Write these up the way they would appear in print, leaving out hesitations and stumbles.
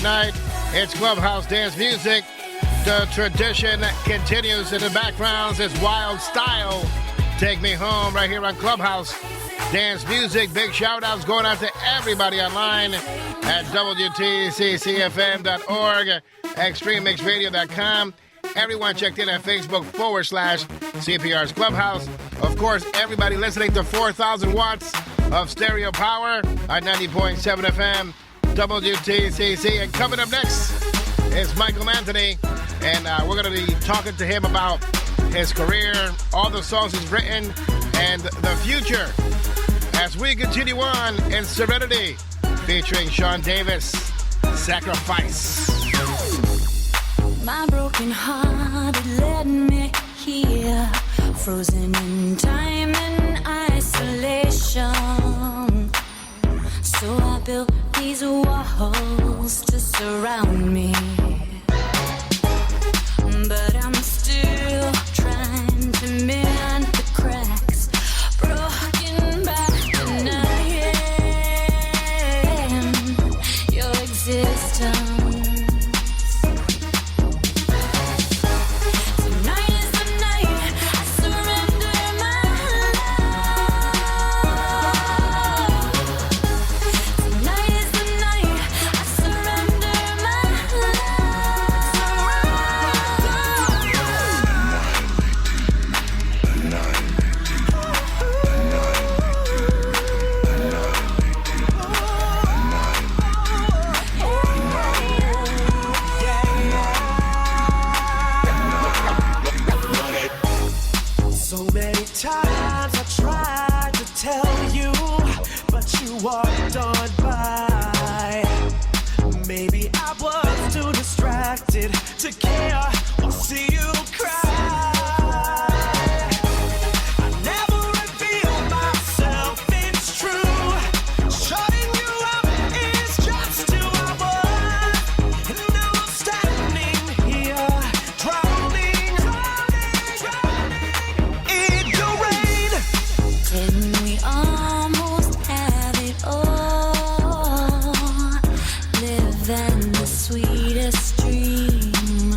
Saturday night. It's Clubhouse Dance Music. The tradition continues in the backgrounds. It's Wild Style. Take Me Home right here on Clubhouse Dance Music. Big shout-outs going out to everybody online at WTCCFM.org, ExtremeMixRadio.com. Everyone checked in at Facebook/CPR's Clubhouse. Of course, everybody listening to 4,000 watts of stereo power at 90.7 FM, WTCC. And coming up next is Michael Anthony, and we're going to be talking to him about his career, all the songs he's written, and the future as we continue on in Serenity, featuring Sean Davis, Sacrifice. My broken heart, it led me here, frozen in time and isolation. So I built these walls to surround me, but I'm still trying to mend the cracks, broken by denying your existence. Walked on by. Maybe I was too distracted to care or see you cry. I never reveal myself, it's true. Shutting you up is just who I was. And now I'm standing here, drowning in your rain. Didn't we almost have it all? Live in the sweetest dream.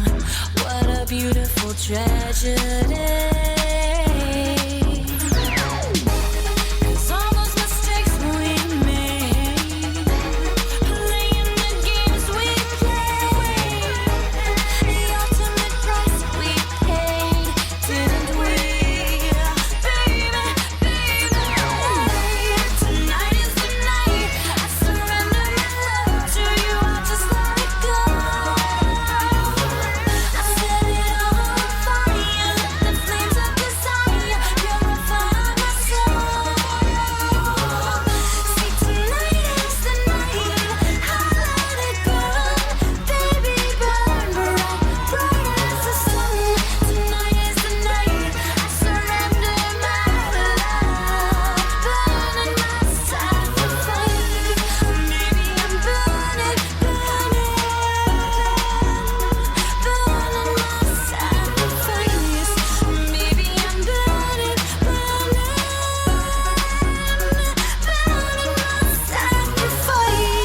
What a beautiful tragedy. 'Cause all those mistakes we made, playing the games we played, the ultimate price we paid, didn't we? Baby, baby, tonight is the night I surrender my love to you. I'll just let it go. I set it all on fire, the flames of desire purify my soul. See, tonight is the night I let it go. Baby, burn bright, bright as the sun. Tonight is the night I surrender my love, burning my sacrifice. Maybe I'm burning, burning, burning my sacrifice. Maybe I'm burning, burning, burning my sacrifice.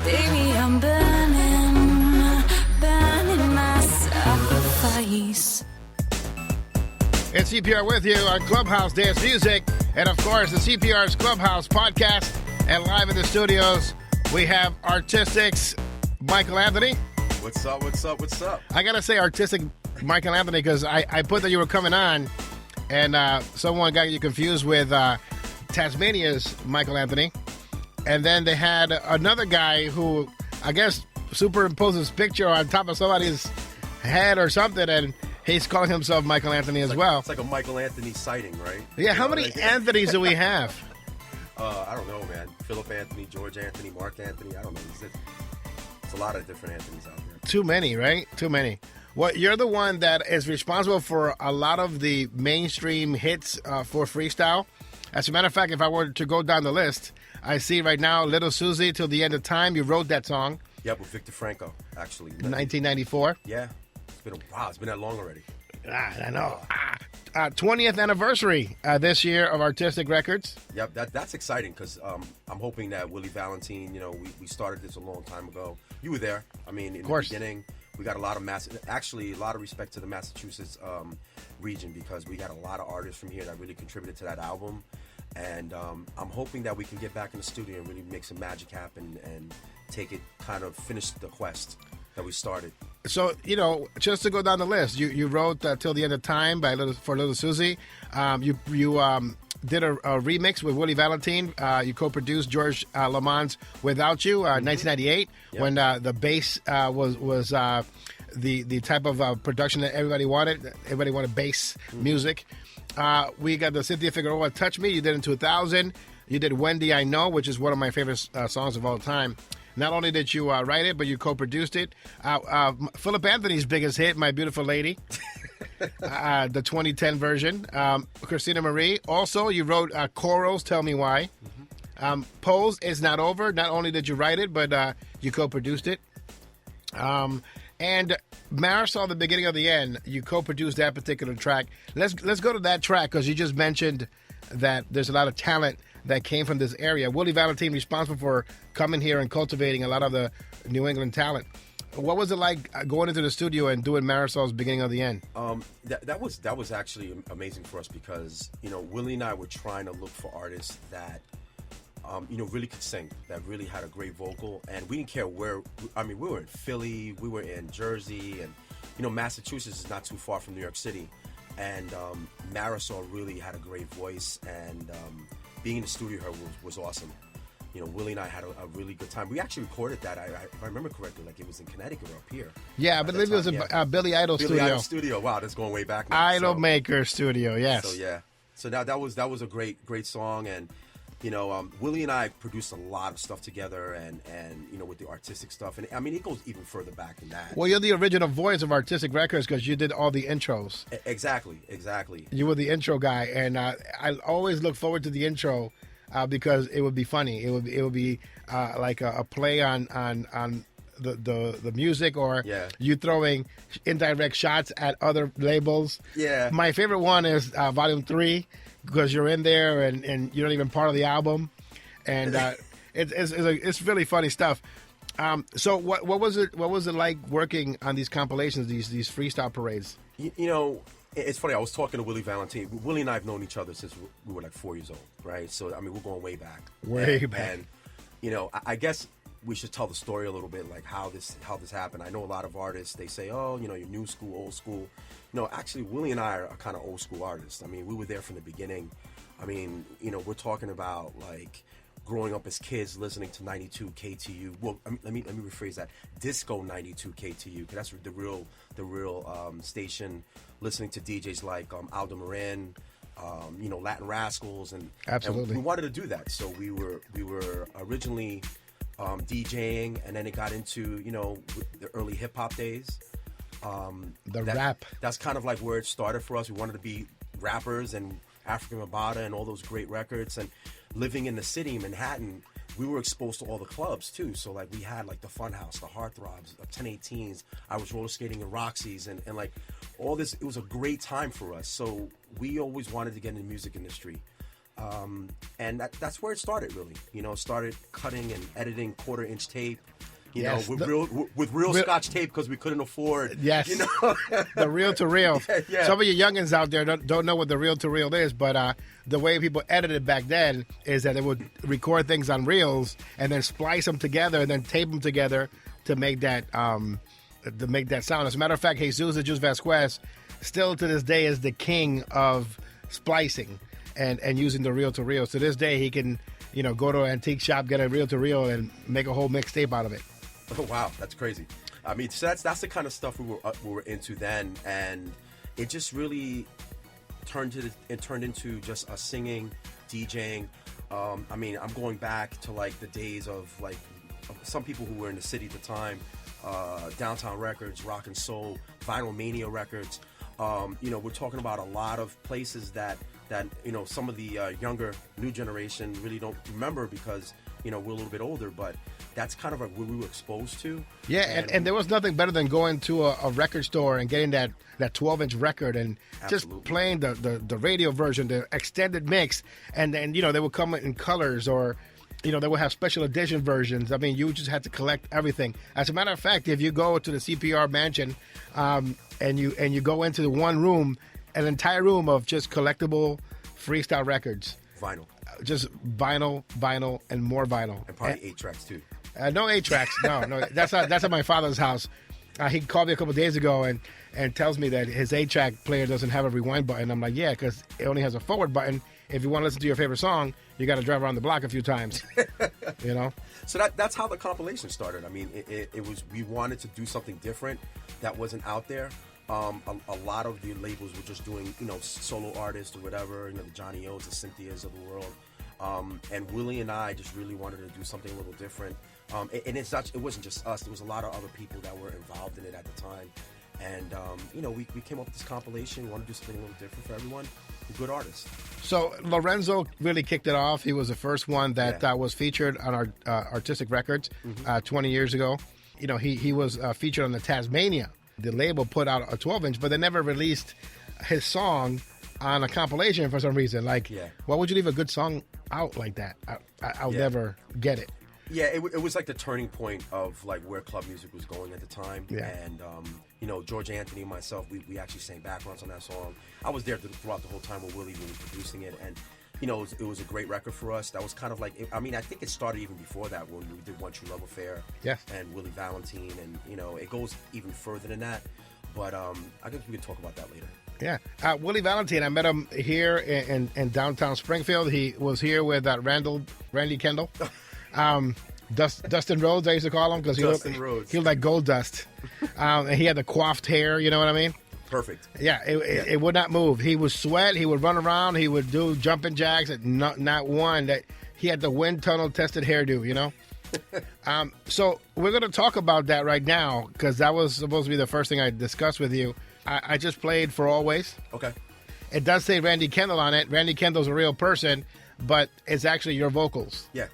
Baby, I'm burning, burning my sacrifice. It's CPR with you on Clubhouse Dance Music, and of course the CPR's Clubhouse podcast. And live in the studios, we have Artistik's Michael Anthony. What's up, what's up, what's up? I gotta say Artistic Michael Anthony because I put that you were coming on, and someone got you confused with Tasmania's Michael Anthony. And then they had another guy who, I guess, superimposed his picture on top of somebody's head or something, and he's calling himself Michael Anthony as well. It's like a Michael Anthony sighting, right? Yeah, how many Anthonys do we have? I don't know, man. Philip Anthony, George Anthony, Mark Anthony. I don't know. It's a lot of different Anthonys out there. Too many, right? Too many. Well, you're the one that is responsible for a lot of the mainstream hits for freestyle. As a matter of fact, if I were to go down the list, I see right now Little Susie, Till the End of Time. You wrote that song. Yeah, with Victor Franco, actually. 1994. Yeah. It's been a while. It's been that long already. I know. 20th anniversary this year of Artistik Records. Yep, that's exciting because I'm hoping that Willie Valentine, we started this a long time ago. You were there. I mean, in the beginning, we got a lot of a lot of respect to the Massachusetts region because we got a lot of artists from here that really contributed to that album. And I'm hoping that we can get back in the studio and really make some magic happen and take it, kind of finish the quest that we started. So, just to go down the list, you wrote Till the End of Time for Little Susie. You did a remix with Willie Valentine. You co-produced George Lamont's Without You, 1998, when the bass was the type of production that everybody wanted. Everybody wanted bass music. We got the Cynthia Figueroa Touch Me. You did in 2000. You did Wendy I Know, which is one of my favorite songs of all time. Not only did you write it, but you co-produced it. Philip Anthony's biggest hit, My Beautiful Lady, the 2010 version. Christina Marie. Also, you wrote Coral's Tell Me Why. Pose Is Not Over. Not only did you write it, but you co-produced it. And Marisol, The Beginning of the End, you co-produced that particular track. Let's go to that track because you just mentioned that there's a lot of talent that came from this area. Willie Valentine responsible for coming here and cultivating a lot of the New England talent. What was it like going into the studio and doing Marisol's Beginning of the End? That was actually amazing for us because Willie and I were trying to look for artists that really could sing, that really had a great vocal, and we didn't care where. I mean, we were in Philly, we were in Jersey, and Massachusetts is not too far from New York City, and Marisol really had a great voice, and being in the studio with her was awesome. Willie and I had a really good time. We actually recorded that, if I remember correctly, like it was in Connecticut or up here. Yeah, I believe it was a Billy Idol studio. Billy Idol studio. Wow, that's going way back now. Idol Maker studio, yes. So yeah, so now that was a great song, and Willie and I produced a lot of stuff together, and with the artistic stuff, and I mean it goes even further back than that. Well, you're the original voice of Artistik Records because you did all the intros. Exactly. You were the intro guy, and I always look forward to the intro because it would be funny. It would be like a play on the music, or you throwing indirect shots at other labels. Yeah. My favorite one is Volume 3. Because you're in there and you're not even part of the album, and it's really funny stuff. So what was it like working on these compilations, these freestyle parades? It's funny. I was talking to Willie Valentine. Willie and I have known each other since we were like 4 years old, right? So I mean, we're going way back. Way back. And I guess we should tell the story a little bit, like how this happened. I know a lot of artists, they say, oh, you're new school, old school. No, actually, Willie and I are kind of old school artists. I mean, we were there from the beginning. I mean, we're talking about like growing up as kids, listening to 92 KTU. Well, let me rephrase that. Disco 92 KTU, because that's the real station. Listening to DJs like Aldo Marin, Latin Rascals, and absolutely, and we wanted to do that. So we were originally DJing, and then it got into the early hip hop days. Rap. That's kind of like where it started for us. We wanted to be rappers and African Mabata and all those great records. And living in the city, Manhattan, we were exposed to all the clubs too. So like we had like the Funhouse, the Heartthrobs, 1018s. I was roller skating in Roxy's and like all this. It was a great time for us. So we always wanted to get in the music industry. And that's where it started really. Started cutting and editing quarter-inch tape. With real Scotch tape because we couldn't afford. Yes, the reel to reel. Yeah. Some of you youngins out there don't know what the reel to reel is, but the way people edited back then is that they would record things on reels and then splice them together and then tape them together to make that sound. As a matter of fact, Jesus de Jus Vasquez still to this day is the king of splicing and using the reel to reel. To this day, he can go to an antique shop, get a reel to reel, and make a whole mixtape out of it. Oh wow, that's crazy. I mean, so that's the kind of stuff we were into then, and it just really turned into just us singing, DJing. I mean, I'm going back to like the days of like some people who were in the city at the time, Downtown Records, Rock and Soul, Vinyl Mania Records. We're talking about a lot of places that some of the younger new generation really don't remember because we're a little bit older, but that's kind of like what we were exposed to. Yeah, and there was nothing better than going to a record store and getting that 12-inch record and just Absolutely. playing the radio version, the extended mix, and then they would come in colors or they would have special edition versions. I mean, you just had to collect everything. As a matter of fact, if you go to the CPR mansion and you go into the one room, an entire room of just collectible freestyle records. Vinyl. Just vinyl, and more vinyl. And probably 8 tracks too. No 8 tracks. No. That's at my father's house. He called me a couple of days ago and tells me that his 8-track player doesn't have a rewind button. I'm like, yeah, because it only has a forward button. If you want to listen to your favorite song, you got to drive around the block a few times. So that's how the compilation started. I mean, it was, we wanted to do something different that wasn't out there. A lot of the labels were just doing, solo artists or whatever, the Johnny O's, the Cynthia's of the world. And Willie and I just really wanted to do something a little different. And it wasn't just us. There was a lot of other people that were involved in it at the time. And, we came up with this compilation. We wanted to do something a little different for everyone. Good artists. So Lorenzo really kicked it off. He was the first one that was featured on our Artistik Records 20 years ago. He was featured on the Tasmania. The label put out a 12-inch, but they never released his song on a compilation for some reason. Like, why would you leave a good song out like that? I'll never get it. Yeah, it was like the turning point of like where club music was going at the time. Yeah. And George Anthony and myself, we actually sang backgrounds on that song. I was there throughout the whole time with Willie when we were producing it, and it was a great record for us. That was kind of like, I think it started even before that when we did One True Love Affair. Yes. And Willie Valentine, and it goes even further than that. But I guess we can talk about that later. Yeah, Willie Valentine. I met him here in downtown Springfield. He was here with Randy Kendall. Dustin Rhodes, I used to call him because he looked like gold dust. And he had the coiffed hair, you know what I mean? Perfect. Yeah, it would not move. He would sweat. He would run around. He would do jumping jacks. Not one that he had the wind tunnel tested hairdo, So we're going to talk about that right now because that was supposed to be the first thing I discussed with you. I just played For Always. Okay. It does say Randy Kendall on it. Randy Kendall's a real person, but it's actually your vocals. Yeah.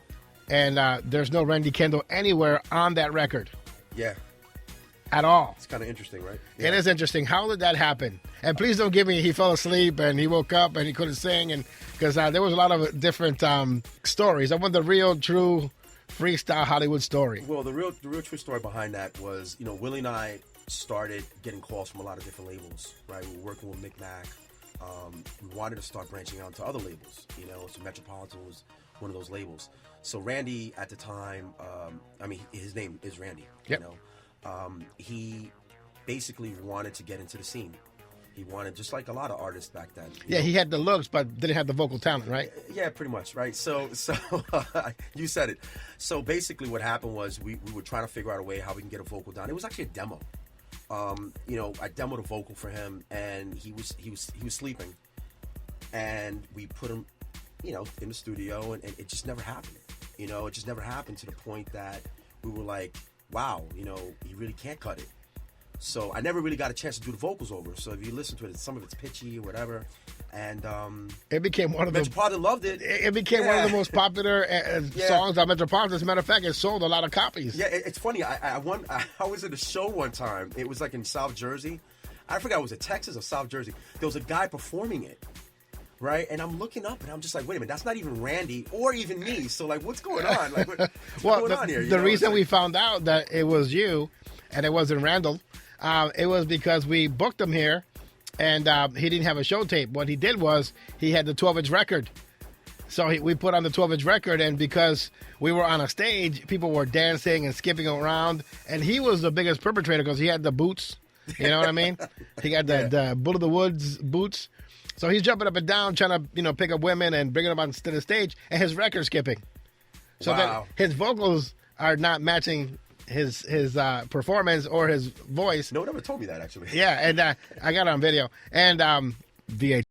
And there's no Randy Kendall anywhere on that record. Yeah. At all. It's kind of interesting, right? Yeah. It is interesting. How did that happen? And please don't give me he fell asleep and he woke up and he couldn't sing, and because there was a lot of different stories. I want the real, true freestyle Hollywood story. Well, the real true story behind that was, Willie and I started getting calls from a lot of different labels, right? We were working with Mick Mac. We wanted to start branching out to other labels, so Metropolitan was one of those labels. So Randy at the time, his name is Randy, Yep. He basically wanted to get into the scene. He wanted, just like a lot of artists back then. Yeah, he had the looks, but didn't have the vocal talent, right? Yeah, pretty much, right? So you said it. So basically what happened was we were trying to figure out a way how we can get a vocal down. It was actually a demo. I demoed a vocal for him, and he was sleeping. And we put him, in the studio, and it just never happened. It just never happened to the point that we were like, wow, he really can't cut it. So I never really got a chance to do the vocals over. So if you listen to it, some of it's pitchy or whatever. And it became one of the Metropolitan loved it. It became one of the most popular songs on Metropolitan. As a matter of fact, it sold a lot of copies. Yeah, it's funny. I was at a show one time. It was like in South Jersey. I forgot, was it Texas or South Jersey? There was a guy performing it. Right, and I'm looking up, and I'm just like, wait a minute, that's not even Randy or even me. So, like, what's going on? Like, what's going on here? The reason we found out that it was you, and it wasn't Randall, it was because we booked him here, and he didn't have a show tape. What he did was he had the 12-inch record. So we put on the 12-inch record, and because we were on a stage, people were dancing and skipping around, and he was the biggest perpetrator because he had the boots. You know what I mean? He got the Bull of the Woods boots. So he's jumping up and down, trying to pick up women and bringing them onto the stage, and his record's skipping. So then his vocals are not matching his performance or his voice. No one ever told me that, actually. Yeah, and I got it on video. And VH